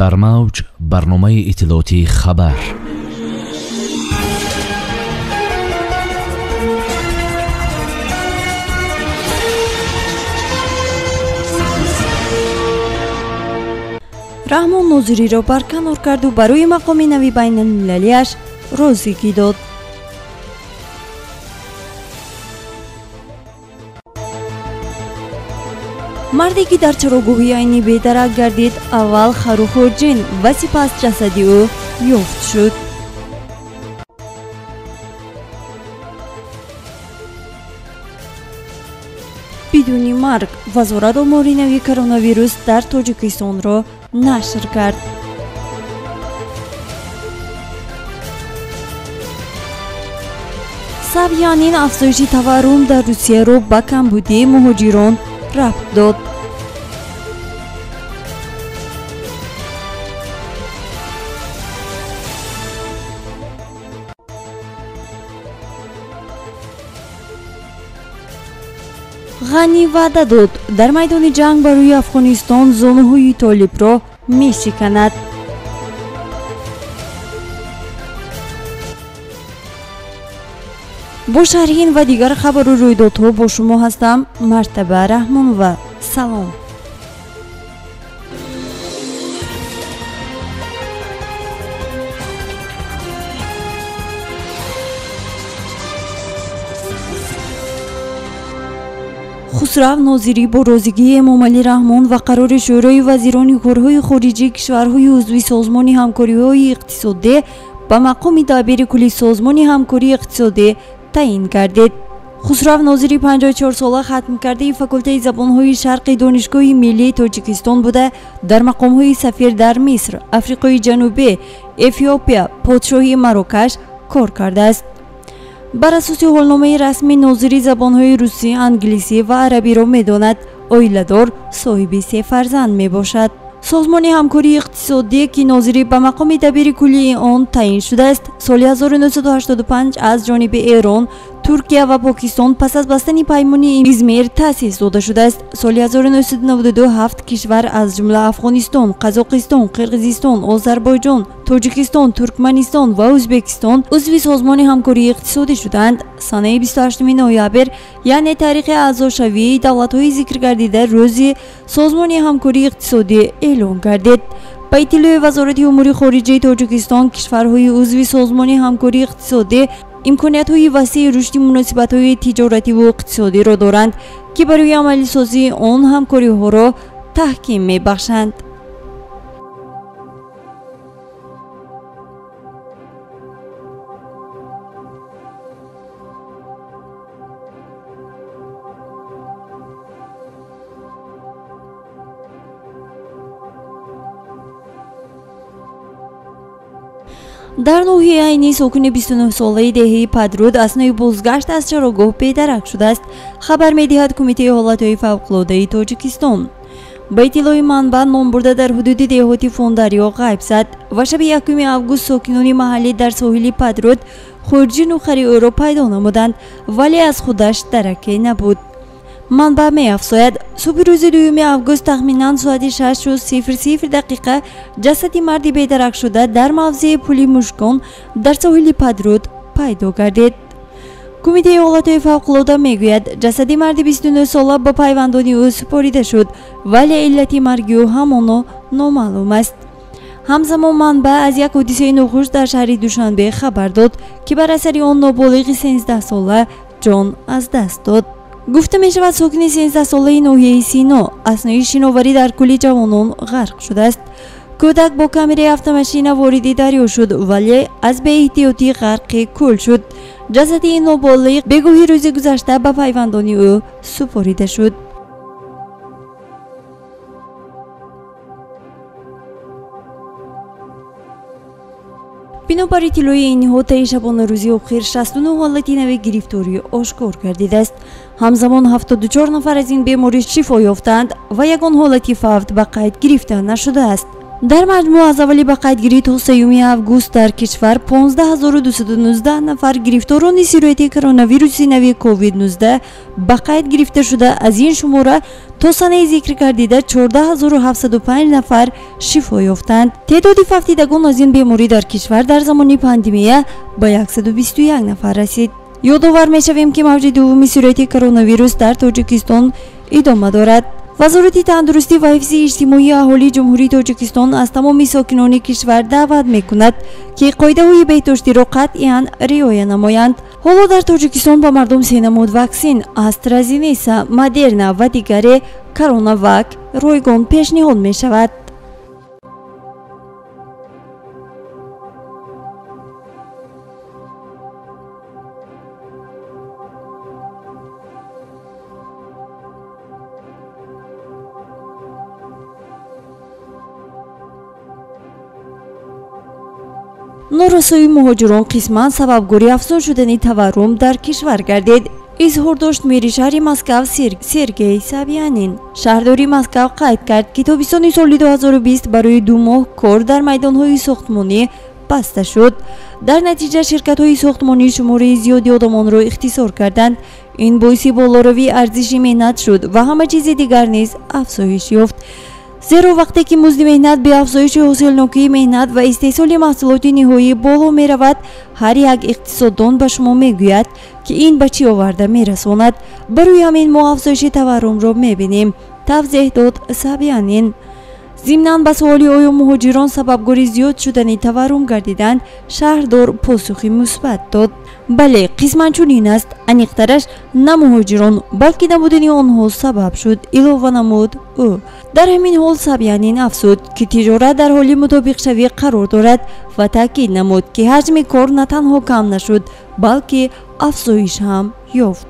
در موج برنامه اطلاعاتی خبر. رحمان نوظری را برکنار کرد و برای مقام نوی بین المللیش روزگی داد. مردی که در چراگاهی عینی بیدرک گردید اول خروخ و جن و سپس جسدی او یافت شد. بدون مرگ وزارت امور نوی کرونا ویروس در تاجیکستان را نشر کرد. سابیانین افزایش تورم در روسیه را به کمبودی مهاجران ربط داد. غنی وعده داد در میدان جنگ برای افغانستان زانوهای طالب را میشکند. با شرحین و دیگر خبر و رویدادها با شما هستم مرتبه رحمان و سلام. خسرو نوظری با روزگی امام علی رحمان و قرار شورای وزیران کارهای خارجی کشورهای عضو سازمان همکاری‌های اقتصادی به مقام دبیر کلی سازمان همکاری اقتصادی تعیین گردید. خسرو نوظری 54 ساله ختم کرده فاکولته زبانهای شرقی دانشگاه ملی تاجیکستان بوده در مقام‌های سفیر در مصر، آفریقای جنوبی، اتیوپیا، پادشاهی مراکش کار کرده است. بر اساس حالنامه رسمی نوظری زبانهای روسی، انگلیسی و عربی را می‌داند. عائله‌دار، صاحب 3 فرزند میباشد. سازمان همکاری اقتصادی که نوظری به مقام دبیر کلی آن تعیین شده است، سال 1985 از جانب ایران، ترکیه و پاکستان پس از بستن پیمان ازمیر تأسیس داده شده است. سال 1992 7 کشور از جمله افغانستان، قزاقستان، قرقیزستان، آذربایجان، تاجیکستان، ترکمنستان و ازبکستان عضو سازمان همکاری اقتصادی شدند. سنه 28 نوامبر یعنی تاریخ اعضاشوی دولت‌های ذکر گردیده روز سازمان همکاری اقتصادی اعلام گردید. با اطلاع وزارت امور خارجه تاجیکستان، کشورهای عضو سازمان همکاری اقتصادی امکانیت‌های وسیع رشد مناسبت‌های تجارتی و اقتصادی را دارند که برای عملی سازی آن همکاری‌ها را تحکیم می‌بخشند. در ناحیه عینی ساکن 29 ساله دهه پدرود اثنای بازگشت از چراگاه بیدرک شده است. خبر می‌دهد کمیته حالت‌های فوق‌العاده تاجیکستان. با اطلاع منبع نام برده در حدود دهات فوندریا غیب زد و شب 1 اوگوست ساکنان محلی در ساحل پدرود خروجی نوخری او را پیدا نمودند ولی از خودش درکی نبود. منبع می‌افزاید صبح روز 2 اوگوست تخمیناً ساعت 6:00 جسد مردی بیدرک شده در موضع پل مشکان در ساحل پدرود پیدا گردید. کمیته حالت‌های فوق‌العاده میگوید جسد مرد 29 ساله با پیوندان او سپریده شد ولی علت مرگ او همانا نامعلوم است. همزمان منبع از یک حادثه ناخوش در شهر دوشنبه خبر داد که بر اثر آن نابالغ 13 ساله جان از دست داد. گفته می شود ساکن 13 ساله ناحیه سینا اثنای شناوری در کل جوانان غرق شده است. کودک با کامری اتومبیل وارد دریا شد ولی از بی احتیاطی غرق کل شد. جسد این نابالغ بگویی روز گذشته به پیوندان او سپریده شد. بنابر اطلاع اینها طی شبانه روزی اخیر 69 حالت نوی گرفتاری آشکار گردیده است. همزمان 74 نفر از این بیماری شفا یافتند و یگان حالتی فوت به قید گرفته نشده است. дар маҷмӯъ аз аввали ба қайдгирӣ то 3 август дар кишвар 15219 нафар гирифторони сироятии коронавируси нави COVID-19 ба қайд гирифта шуда, аз ин шумора то санаи зикр гардида 14705 нафар шифо ёфтанд. теъдоди фавтидагон аз ин беморӣ дар кишвар дар замони пандемия ба 121 нафар расид. ёдовар мешавем ки мавҷи дуввуми сироятии коронавирус дар Тоҷикистон идома дорад. вазорати тандурустӣ ва ҳифзи иҷтимоии аҳолии ҷумҳурии Тоҷикистон аз тамоми сокинони кишвар даъват мекунад ки қоидаҳои беҳдоштиро қатъиян риоя намоянд. ҳоло дар Тоҷикистон ба мардум 3 намуд ваксин AstraZeneca, Moderna ва дигаре CoronaVac ройгон пешниҳод мешавад. норасоии муҳоҷирон қисман сабабгори афзун шудани таворрум дар кишвар гардид. изҳор дошт мери шаҳри Москав Сергей Собянин. шаҳрдори Москав қайд кард ки тобистони соли 2020 барои 2 моҳ кор дар майдонҳои сохтмонӣ баста шуд. дар натиҷа ширкатҳои сохтмонӣ шумораи зиёди одамонро ихтисор карданд. ин боиси болоравии арзиши меҳнат шуд ва ҳама чизи дигар низ афзоиш ёфт. зеро вақте ки музди меҳнат бе афзоиши ҳосилнокии меҳнат ва истеҳсоли маҳсулоти ниҳоӣ боло меравад, ҳар як иқтисоддон ба шумо мегӯяд ки ин ба чӣ оварда мерасонад. барои ҳамин мо афзоиши таворрумро мебинем, тавзеҳ дод Собянин. зимнан ба суоли оё муҳоҷирон сабабгори зиёд шудани таворрум гардиданд, шаҳрдор посухи мусбат дод. бале, қисман чунин аст. аниқтараш, на муҳоҷирон, балки набудани онҳо сабаб шуд, илова намуд ӯ. дар ҳамин ҳол Собянин афзуд ки тиҷорат дар ҳоли мутобиқшавӣ қарор дорад ва таъкид намуд ки ҳаҷми кор на танҳо кам нашуд, балки афзоиш ҳам ёфт.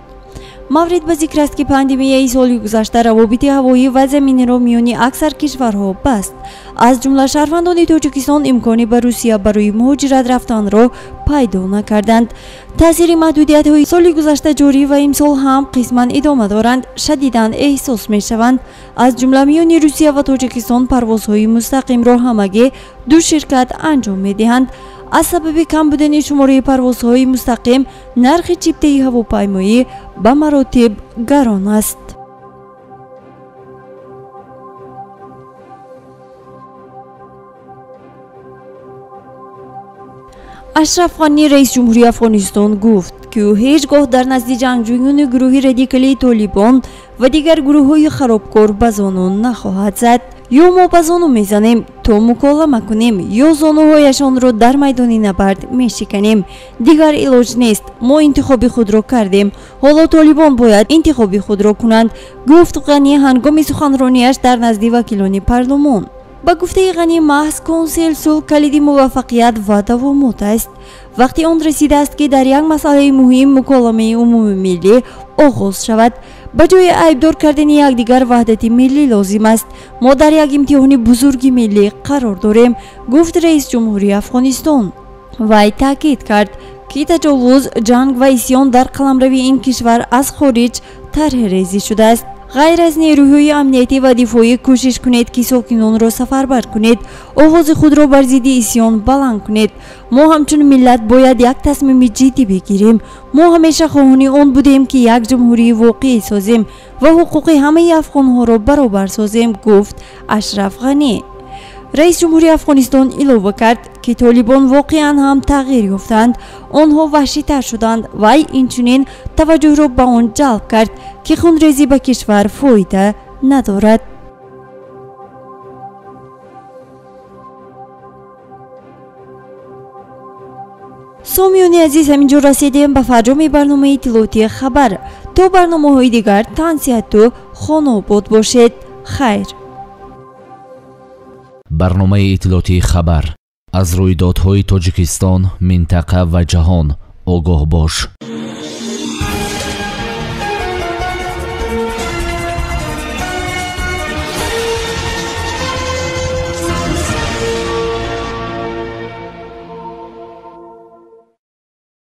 маврид ба зикр аст ки пандемияи соли гузашта равобити ҳавоӣ ва заминиро миёни аксар кишварҳо баст. аз ҷумла шаҳрвандони Тоҷикистон имкони ба Русия барои муҳоҷират рафтанро пайдо накарданд. таъсири маҳдудиятҳои соли гузашта ҷорӣ ва имсол ҳам қисман идома доранд, шадидан эҳсос мешаванд. аз ҷумла миёни Русия ва Тоҷикистон парвозҳои мустақимро ҳамагӣ ду ширкат анҷом медиҳанд. аз сабаби кам будани шумораи парвозҳои мустақим, нархи чиптаи ҳавопаймоӣ ба маротиб гарон аст. ашраф ғанӣ, раис ҷумҳурии Афғонистон, гуфт ки ӯ ҳеҷ гоҳ дар назди ҷангҷӯёни гурӯҳи радикалии Толибон ва дигар гурӯҳҳои харобкор ба зонун нахоҳад зад. ё мо ба зону мезанем, то муколама кунем, ё зонуҳояшонро дар майдони набард мешиканем. дигар илоҷ нест. мо интихоби худро кардем. ҳоло Толибон бояд интихоби худро кунанд, гуфт Ғанӣ ҳангоми суханрониаш дар назди вакилони парлумон. ба гуфтаи Ғанӣ, маҳз консенсус калиди муваффақият ва давомот аст. вақти он расидааст ки дар як масъалаи муҳим муколамаи умумимиллӣ оғоз шавад. ба ҷои айбдор кардани якдигар ваҳдати миллӣ лозим аст. мо дар як имтиҳони бузурги миллӣ қарор дорем, гуфт раис ҷумҳурии Афғонистон. вай таъкид кард ки таҷовуз, ҷанг ва исьён дар қаламравии ин кишвар аз хориҷ тарҳрезӣ шудааст. غیر از نیروهای امنیتی و دفاعی کوشش کنید که ساکنان را سفربر کنید. آواز خود را بر ضد عصیان بلند کنید. ما همچون ملت باید یک تصمیم جدی بگیریم. ما همیشه خواهان آن بودیم که یک جمهوری واقعی سازیم و حقوق همه افغانها را برابر سازیم، گفت اشرف غنی. رئیس جمهوری افغانستان اعلام کرد که طالبان واقعا هم تغییر یافتند. آنها وحشی تر شدند. وی اینچنین توجه را به آن جلب کرد که خونریزی به کشور فایده ندارد. سامیان عزیز، همینجا رسیدیم به فرجام برنامه اطلاعاتی خبر. تا برنامه‌های دیگر تن صحت و خانه آباد باشید. خیر. برنامه اطلاعاتی خبر از رویدادهای تاجیکستان، منطقه و جهان آگاه باش.